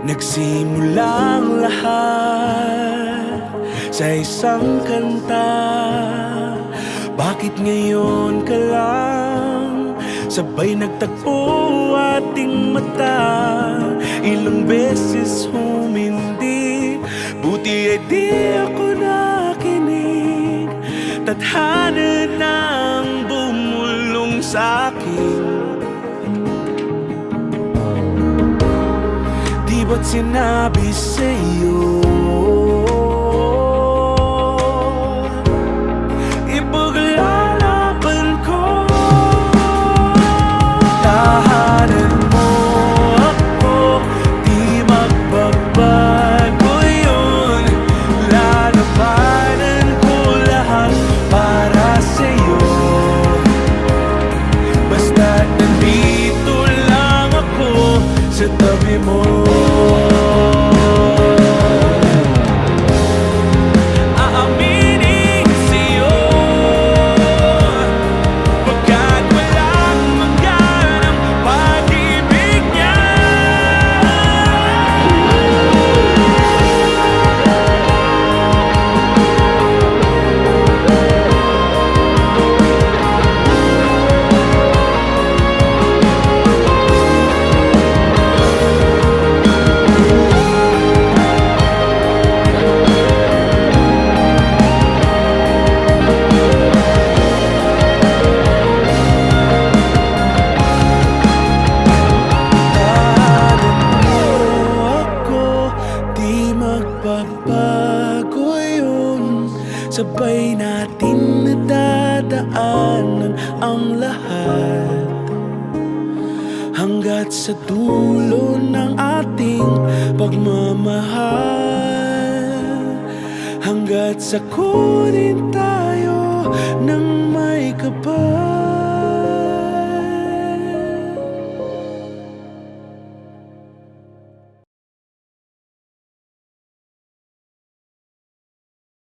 Nagsimulang lahat sa isang kanta. Bakit ngayon ka lang sabay nagtagpo ating mata? Ilang beses humindi, buti ay di ako nakinig. Tadhana nang bumulong sa'kin. Di ba't sinabi sa'yo ipaglalaban ko? Tahanan mo ako, di magbabago yun. Lalabanan ko lahat para sa'yo. Basta't nandito lang ako sa tabi mo. Bago yun, sabay natin nadadaanan ang lahat hanggat sa dulo ng ating pagmamahal. Hanggat sa kunin tayo ng may kapal.